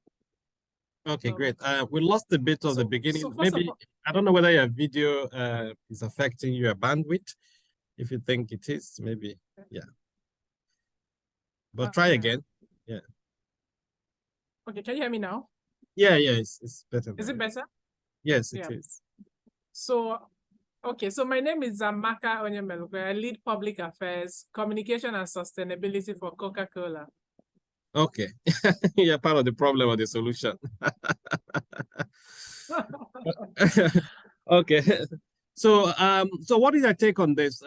Okay, great. We lost a bit of the beginning. Maybe I don't know whether your video is affecting your bandwidth. If you think it is, maybe, yeah. But try again. Yeah. Okay, can you hear me now? Yeah, it's better. Is it better? Yes, it is. So, okay, so my name is Amaka Onyemelukwe. I lead public affairs, communication and sustainability for Coca-Cola. Okay, you're part of the problem or the solution. Okay, so what is your take on this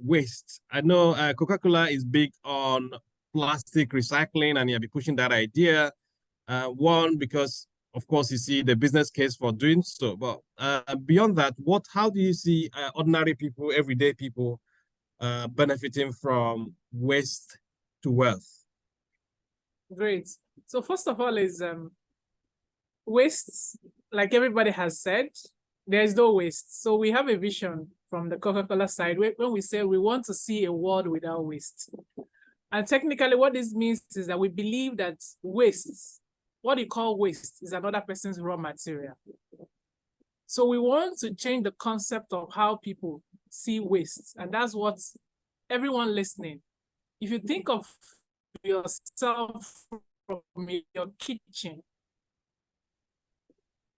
waste? I know Coca-Cola is big on plastic recycling, and you'll be pushing that idea. One, because of course you see the business case for doing so, but beyond that, how do you see ordinary people, everyday people, benefiting from waste to wealth? Great. So first of all is waste, like everybody has said, there is no waste. So we have a vision from the Coca-Cola side when we say we want to see a world without waste. And technically what this means is that we believe that waste, what you call waste, is another person's raw material. So we want to change the concept of how people see waste. And that's what everyone listening, if you think of yourself from your kitchen,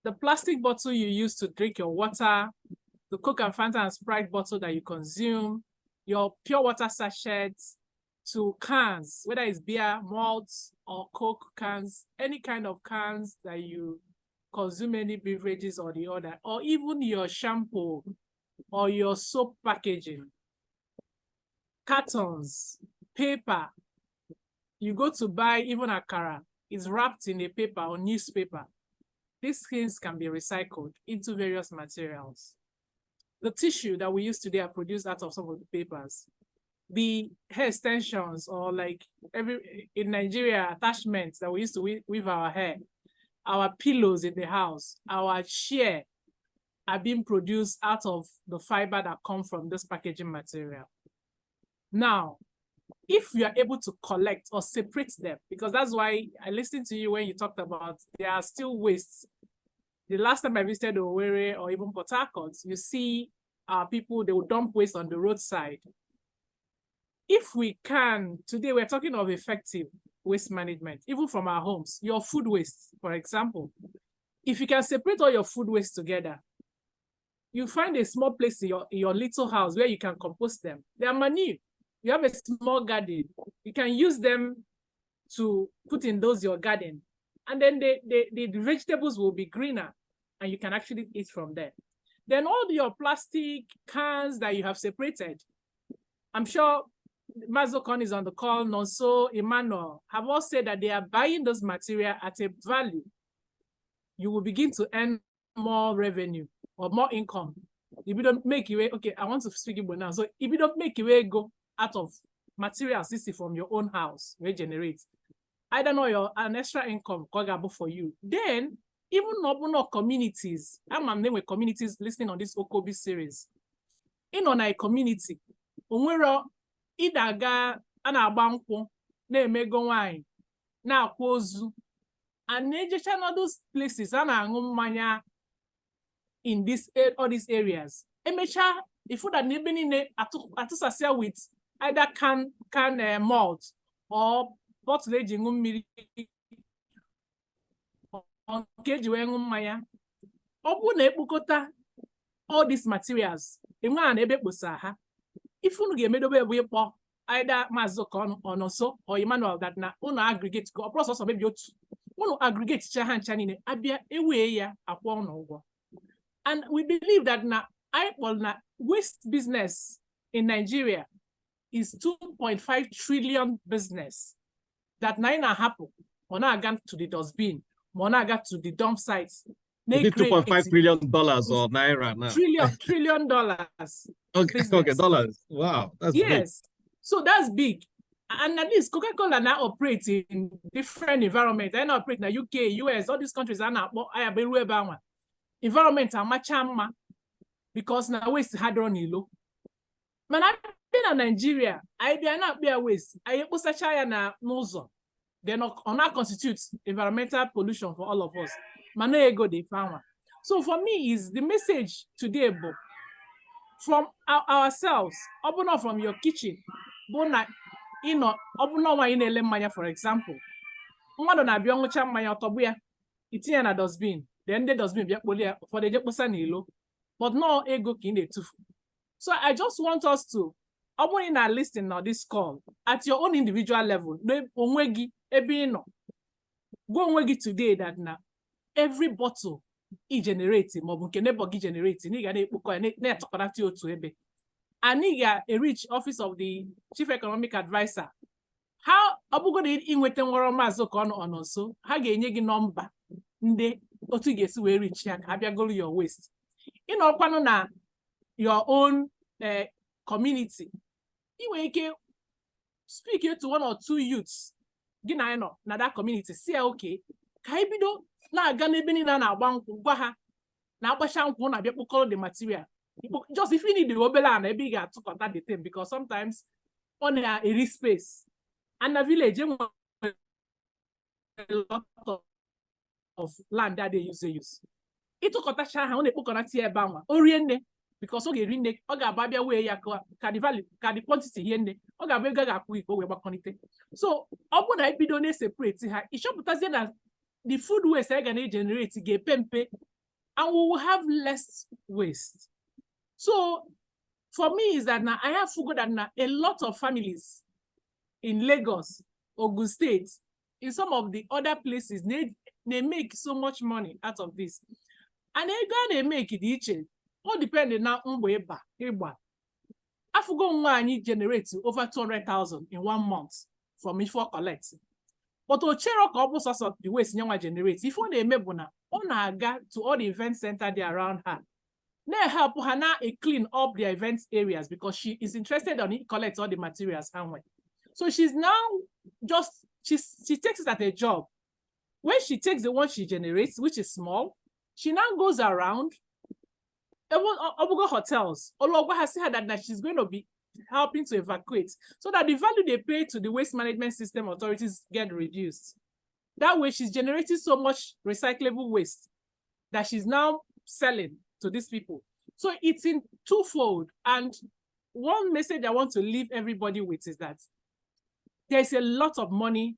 the plastic bottle you use to drink your water, the Coke and Fanta and Sprite bottle that you consume, your pure water sachets, to cans, whether it's beer, malt, or Coke cans, any kind of cans that you consume, any beverages or the other, or even your shampoo or your soap packaging, cartons, paper. You go to buy even akara, it's wrapped in a paper or newspaper. These things can be recycled into various materials. The tissue that we use today are produced out of some of the papers. The hair extensions, or like in Nigeria, attachments that we used to weave our hair, our pillows in the house, our chair are being produced out of the fiber that come from this packaging material. Now, if you are able to collect or separate them, because that's why I listened to you when you talked about there are still wastes. The last time I visited Owerri or even Port Harcourt, you see people, they will dump waste on the roadside. If we can, today we're talking of effective waste management, even from our homes, your food waste, for example. If you can separate all your food waste together, you find a small place in your little house where you can compost them. They are manure. You have a small garden. You can use them to put in your garden. And then the vegetables will be greener and you can actually eat from there. Then all your plastic cans that you have separated, I'm sure Mazokon is on the call, Nonso, Emmanuel, have all said that they are buying those material at a value. You will begin to earn more revenue or more income. If you don't make your way, okay, I want to speak Igbo now. So if you don't make your way go out of materials, this is from your own house, we generate, I don't know, an extra income for you. Then even no communities, I'm name with communities listening on this Okobi series. In on a community, onwero idaga ana-agba nkwụ na-emego nwanyị na-akwa ozu, and na-ejecha na those places a na-aṅụ mmanya in all these areas. Emecha ifu that n'ebe niile atụsasịa with either can malt or bottle eji ṅụ mmiri nke eji wee ṅụ mmanya. Ọ bụrụ na ekpokọta all these materials enwe a na ebe kposa ha, if unu ga-emedobe ebe ịkpọ either Maazị Ọnọso or Emmanuel that na unu aggregate or process of maybe otu unu aggregate cha ha ncha niile abịa ewee ya akwụ ọnụ ụgwọ. And we believe that na waste business in Nigeria is 2.5 trillion business that na happen or na to the dustbin, or na to the dump sites. $2.5 trillion or naira now. Trillion dollars. Okay, okay, dollars. Wow, that's yes. big. So that's big. And at least Coca-Cola now operates in different environments. They now operate in the UK, US, all these countries are now environment are much because now waste had on low. Man, I've been in Nigeria. I be not be a waste. I put such a na nozo. They not constitute environmental pollution for all of us. Man, go the farmer. So for me, is the message today, Bo, from ourselves, open up from your kitchen, bona, open up in a for example. One na beyond which manya tobuya, it's in a dustbin. Then the dustbin for the Jeposanilo, but no ego in the tooth. So I just want us to open in our listening now this call at your own individual level. No onwegi ebino. Go onwegi today that now every bottle generating mobuke nebogi generating niga ne tokonati otu ebe. Aniga a rich office of the chief economic advisor. How abugo de inwete nworo Maazị Ọnọso ha ga-enye gị nọmba ndị otu ga-esi wee reach ya ka abịa golu your waste. Ịnọkwanụ na your own community. Inwe ike speak to one or two youths gị na ịnọ na that community si ya okay ka anyị bido na-aga n'ebe niile na-agba nkwụ gwa ha na-agbacha nkwụ na abịa kpokọrọ the material. Just if you need the obele and ebe ị ga-atụkọta the thing because sometimes on a space and the village a lot of land that they use. Ịtụkọtacha ha ọ na-ekpokọta tie ebe anwa o rie nne because ọ ga-eri nne ọ ga-aba bịa wee ya ka the quantity hie nne ọ ga-abụ ego ga-akwụ iko wee gbakọnite. So ọ bụrụ na ebido na-separate ha ịchọpụtazie na the food waste I can generate ga-epe mpe and we will have less waste. So for me is that now I have forgotten that a lot of families in Lagos, Ogun State, in some of the other places, they make so much money out of this. And they make it each. All depending now on Weba. I forgot one generates over 200,000 in 1 month from before collecting. But to check up source of the waste young generates, if one mebona on her to all the event center there around her. They help her now clean up the event areas because she is interested in it, collect all the materials and way. So she's now she takes it as a job. When she takes the one she generates, which is small, she now goes around Obugo hotels. Ologo has said that she's going to be helping to evacuate so that the value they pay to the waste management system authorities get reduced. That way she's generating so much recyclable waste that she's now selling to these people. So it's in twofold. And one message I want to leave everybody with is that there's a lot of money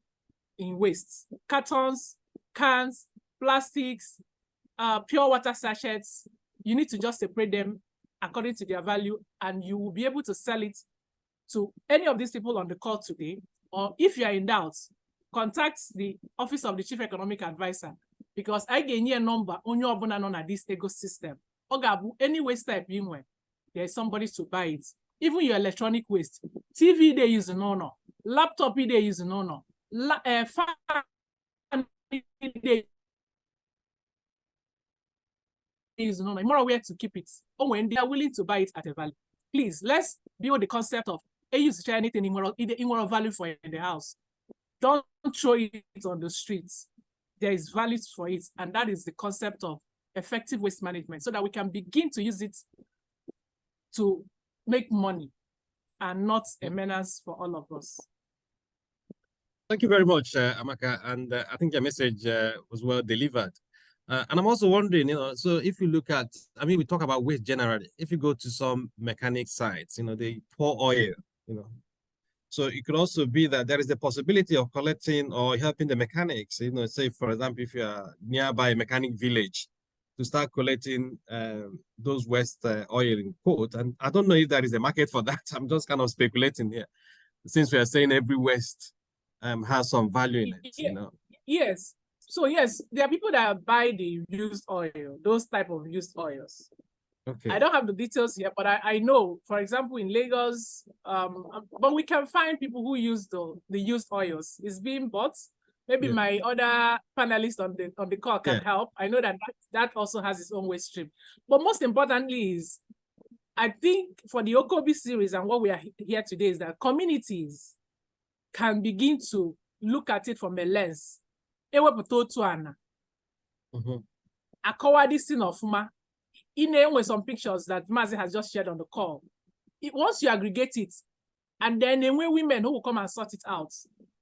in waste. Cartons, cans, plastics, pure water sachets. You need to just separate them according to their value, and you will be able to sell it to any of these people on the call today. Or if you are in doubt, contact the Office of the Chief Economic Advisor, because I get a number on your on this ecosystem. Any waste type you want, there's somebody to buy it. Even your electronic waste, TV they use no, laptop they use no, fan they use no. More aware to keep it. Or when they are willing to buy it at a value. Please, let's build the concept of use to share anything immoral value for in the house. Don't throw it on the streets. there is value for it. And that is the concept of effective waste management, so that we can begin to use it to make money and not a menace for all of us. Thank you very much, Amaka. And I think your message was well delivered. And I'm also wondering, so if you look at, we talk about waste generally. If you go to some mechanic sites, they pour oil, So it could also be that there is the possibility of collecting or helping the mechanics, say, for example, if you are nearby a mechanic village, to start collecting those waste oil in quote. And I don't know if there is a market for that. I'm just kind of speculating here, since we are saying every waste has some value in it, Yes. So yes, there are people that buy the used oil, those type of used oils. Okay. I don't have the details here, but I know, for example, in Lagos, but we can find people who use the used oils. It's being bought. Maybe my other panelists on the call can help. I know that also has its own waste stream. But most importantly is, I think for the Okobi series and what we are here today is that communities can begin to look at it from a lens. Akawa this thing of with some pictures that Mazi has just shared on the call. Once you aggregate it, and then the women who will come and sort it out,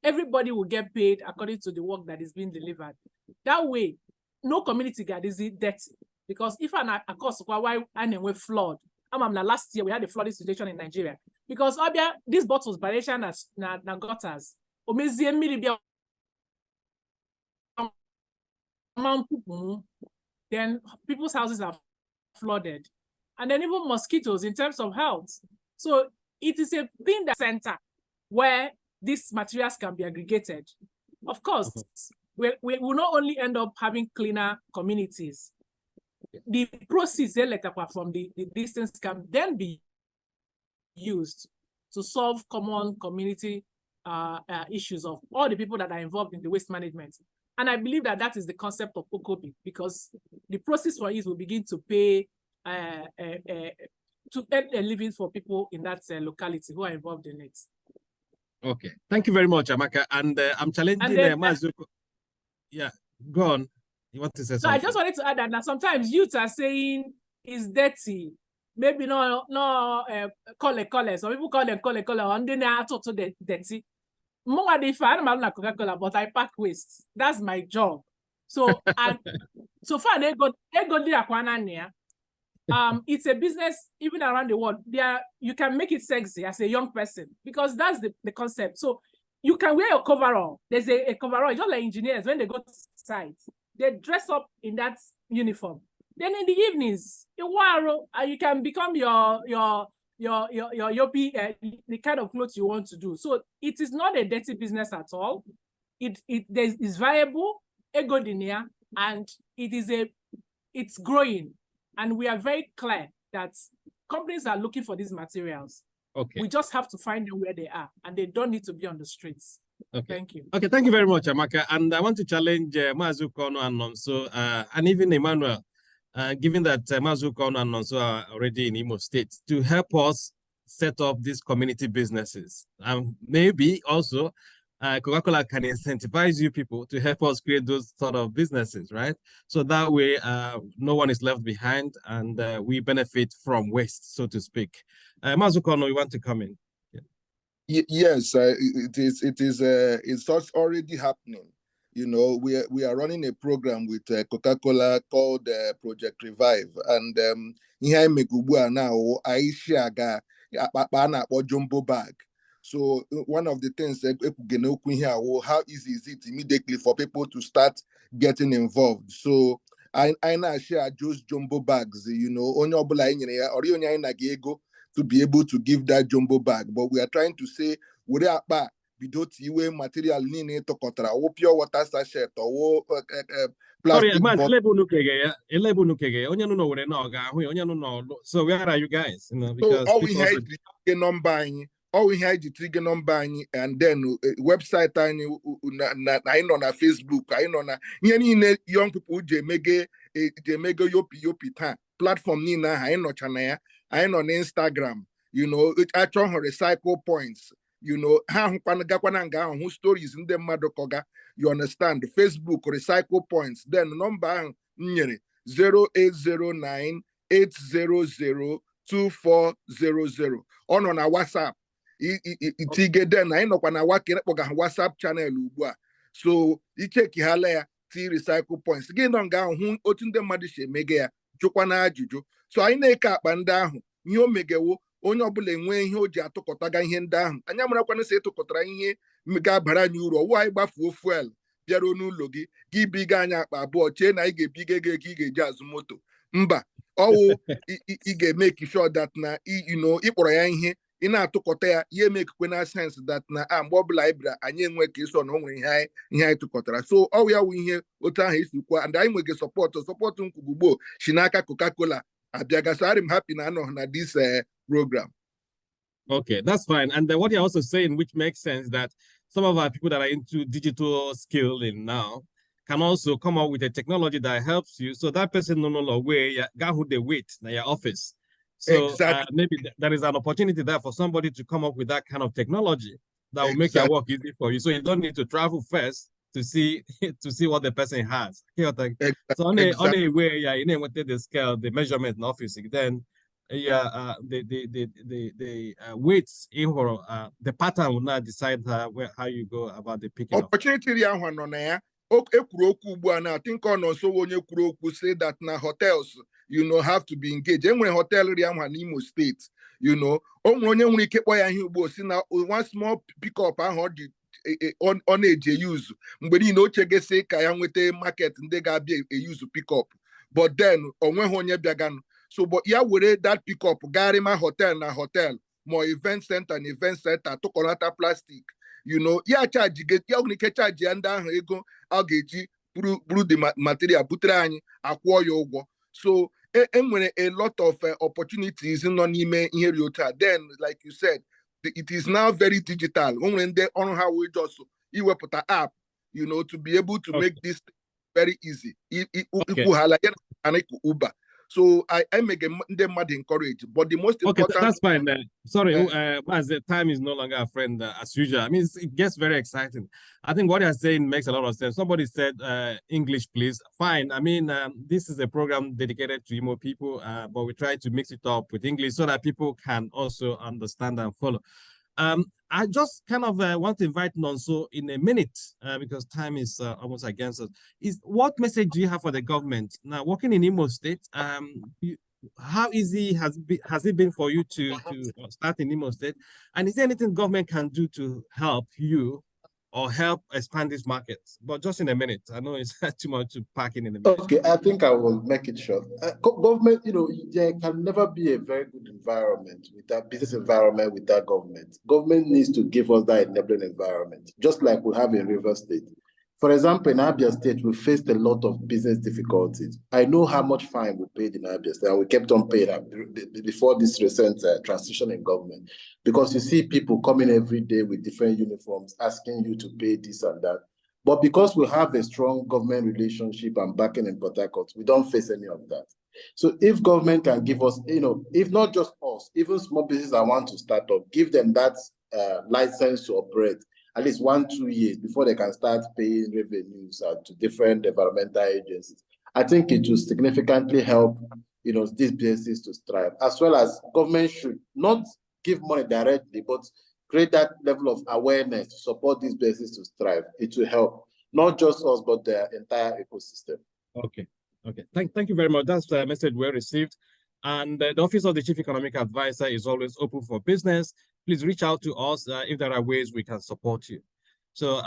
everybody will get paid according to the work that is being delivered. That way, no community is dirty. Because if of course, why we flood, last year we had a flooding situation in Nigeria. Because these bottles variation as gutters. Then people's houses are flooded. And then even mosquitoes in terms of health. So it is a thing that center where these materials can be aggregated. Of course, we will not only end up having cleaner communities, the proceeds from the distance can then be used to solve common community issues of all the people that are involved in the waste management. And I believe that is the concept of Okobi, because the process for it will begin to pay to earn a living for people in that locality who are involved in it. Okay, thank you very much, Amaka. And I'm challenging Mazuko. Yeah, go on. You want to say something? So I just wanted to add that now sometimes youth are saying it's dirty. Maybe no call. Some people call them call. And then I thought so dirty. More than if I'm not Coca-Cola, but I pack waste. That's my job. So and so far they got the it's a business even around the world. You can make it sexy as a young person, because that's the concept. So you can wear your coverall. There's a coverall, just like engineers when they go to site, they dress up in that uniform. Then in the evenings, you can become your the kind of clothes you want to do. So it is not a dirty business at all. It's viable, and it's growing. And we are very clear that companies are looking for these materials. Okay. We just have to find them where they are, and they don't need to be on the streets. Okay. Thank you. Okay, thank you very much, Amaka. And I want to challenge Mazuko and Nonso, and even Emmanuel, given that Mazuko and Nonso are already in Imo State, to help us set up these community businesses. Maybe also Coca-Cola can incentivize you people to help us create those sort of businesses, right? So that way, no one is left behind, and we benefit from waste, so to speak. Mazuko, you want to come in? Yes, it's already happening. We are running a program with Coca-Cola called Project Revive, and here now Aisha jumbo bag. So one of the things how easy is it immediately for people to start getting involved? So I now share just jumbo bags, to be able to give that jumbo bag. But we are trying to say, material pure water sachet or plastic bottle. So where are you guys? Because all we had the number, and then website I on a Facebook, I know young people they make yopi platform I know on Instagram, actual recycle points. you know, ha hụkwana gakwana nga ahụ hụ stories ndị mmadụ kọga, you understand, Facebook recycle points, then number ahụ m nyere 08098002400 ọ nọ na WhatsApp itige den na anyị nọkwa na kpọga ha WhatsApp channel ugbu a, so ichekihala ya ti recycle points gị nọ nga ahụ hụ otu ndị mmadụ si emege ya, jụkwa na ajụjụ. So anyị na-eke akpa ndị ahụ ihe o megewo onye ọbụla enwee ihe o ji atụkọtaga ihe ndị ahụ, anyị amarakwana sị ịtụkọtara ihe ga-abara anyị uru, ọwụ anyị gbafuo fuel bịara n'ụlọ gị gị biga anyị akpa abụọ chee na ị ga-ebiga ego ị ga-eji azụ moto, mba ọwụ ị ga-emeki sure that na ịkpọrọ ya ihe ị na-atụkọta ya ihe emekikwe na sense that na mgbe ọbụla anyị bịara anyị enwe ka ịsọ na o nwere ihe anyị tụkọtara. So ọwụ ya wụ ihe otu ahụ esikwa, and anyị nwege sọpọtụ nkwugugbo si n'aka Coca-Cola abịaga. So I'm happy na anọ na this program. Okay, that's fine. And what you're also saying, which makes sense, that some of our people that are into digital skilling now can also come up with a technology that helps you. So that person no longer way who they wait in your office. So exactly. Maybe there is an opportunity there for somebody to come up with that kind of technology that will make your work easy for you. So you don't need to travel first to see what the person has. Exactly. So on a way, you know what the scale, the measurement in office, then the weights the pattern will not decide how you go about the picking opportunity ya nọ na ya ekwuru okwu ugbu a na think on also onye kwuru okwu say that na hotels have to be engaged. Enwere hotel ri ahụ n'Imo State, o nwere onye nwere ike kpọ ya ihe ugbo si na one small pick up ahụ ọ na-eji use mgbe niile oche gesi ka ya nweta market ndị ga-abịa use pick up, but then onweghị onye bịaganụ. So but ya were that pick up garima hotel na hotel more event center and event center to kolata plastic, ya charge get ya onike charge ya ndị ahụ ego a ga-eji buru the material butere anyị akwụọ ya ụgwọ. So enwere a lot of opportunities nọ n'ime ihe riota. Then like you said, it is now very digital. Onwere ndị ọrụ ha wee just iwepụta app to be able to make this very easy. Ikwuhala ya na Uber. So I make them encourage, but the most important. Okay, that's fine. Sorry, as the time is no longer a friend as usual. I mean, it gets very exciting. I think what you're saying makes a lot of sense. Somebody said English, please. Fine. I mean, this is a program dedicated to Imo people, but we try to mix it up with English so that people can also understand and follow. I just kind of want to invite Nonso in a minute because time is almost against us. What message do you have for the government now working in Imo State? How easy has it been for you to start in Imo State? And is there anything government can do to help you or help expand this market? But just in a minute. I know it's too much to pack in a minute. Okay, I think I will make it short. Government, there can never be a very good environment with that business environment with that government. Government needs to give us that enabling environment, just like we have in Rivers State. For example, in Abia State, we faced a lot of business difficulties. I know how much fine we paid in Abia State, and we kept on paying before this recent transition in government. Because you see people coming every day with different uniforms, asking you to pay this and that. But because we have a strong government relationship and backing in Port Harcourt, we don't face any of that. So if government can give us, if not just us, even small businesses that want to start up, give them that license to operate, at least 1-2 years before they can start paying revenues to different environmental agencies. I think it will significantly help, these businesses to thrive, as well as government should not give money directly, but create that level of awareness to support these businesses to thrive. It will help not just us, but the entire ecosystem. Okay. Thank you very much. That's the message we received. And the Office of the Chief Economic Advisor is always open for business. Please reach out to us if there are ways we can support you. So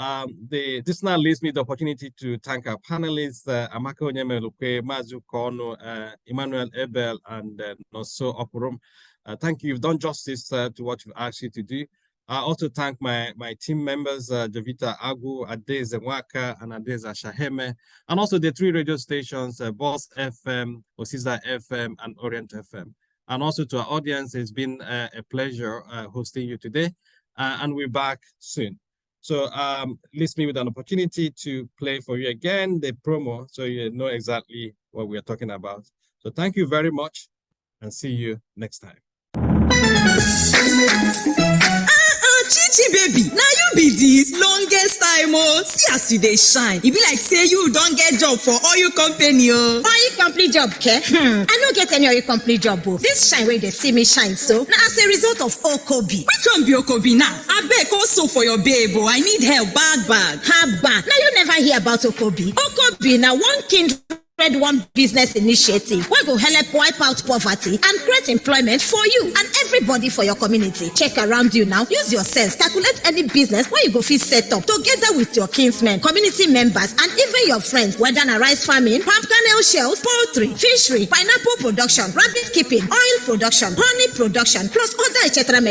this now leaves me the opportunity to thank our panelists, Amaka Onyemelukwe, Mazu Kono, Emmanuel Ebel, and Nonso Oporom. Thank you. You've done justice to what we've asked you to do. I also thank my team members, Jovita Agu, Adeze Nwaka, and Adeze Shaheme, and also the 3 radio stations, Boss FM, Osiza FM, and Orient FM. And also to our audience, it's been a pleasure hosting you today, and we're back soon. So leaves me with an opportunity to play for you again the promo so you know exactly what we're talking about. So thank you very much and see you next time. Chichi dis longest time oh. See as you dey shine. E be like say you don get job for oil company oh. Oil company job, ke? I no get any oil company job oh. This shine wey dey see me shine so, na as a result of Okobi. Which one be Okobi now? Abeg also for your babe oh. I need help bad. Haba, now you never hear about Okobi. Okobi na one kindred one business initiative wey go help wipe out poverty and create employment for you and everybody for your community. Check around you now, use your sense, calculate any business wey you go fit set up together with your kinsmen, community members and even your friends, whether na rice farming, palm kernel shells, poultry, fishery, pineapple production, rabbit keeping, oil production, honey production, plus other etc.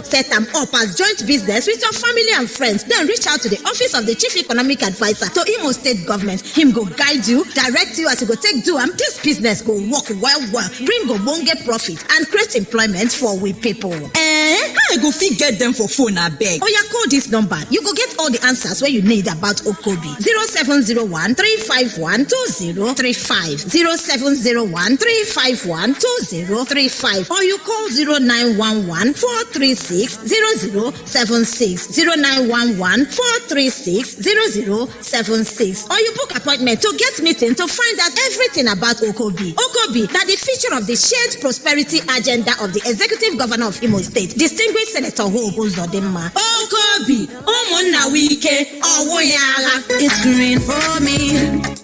Set am up as joint business with your family and friends. Then reach out to the office of the Chief Economic Advisor to Imo State Government. Him go guide you, direct you as you go take do am. This business go work well, bring ogbonge profit and create employment for we people. How I go fit get them for phone abeg? Oya, call this number. You go get all the answers wey you need about Okobi. 0701-351-2035. 0701-351-2035. Or you call 0911-436-0076. 0911-436-0076. Or you book appointment to get meeting to find out everything about Okobi. Okobi, na the feature of the shared prosperity agenda of the executive governor of Imo State, distinguished Senator Hope Uzodimma. Okobi, ụmụnna wike, ọwụ ya agha. It's green for me.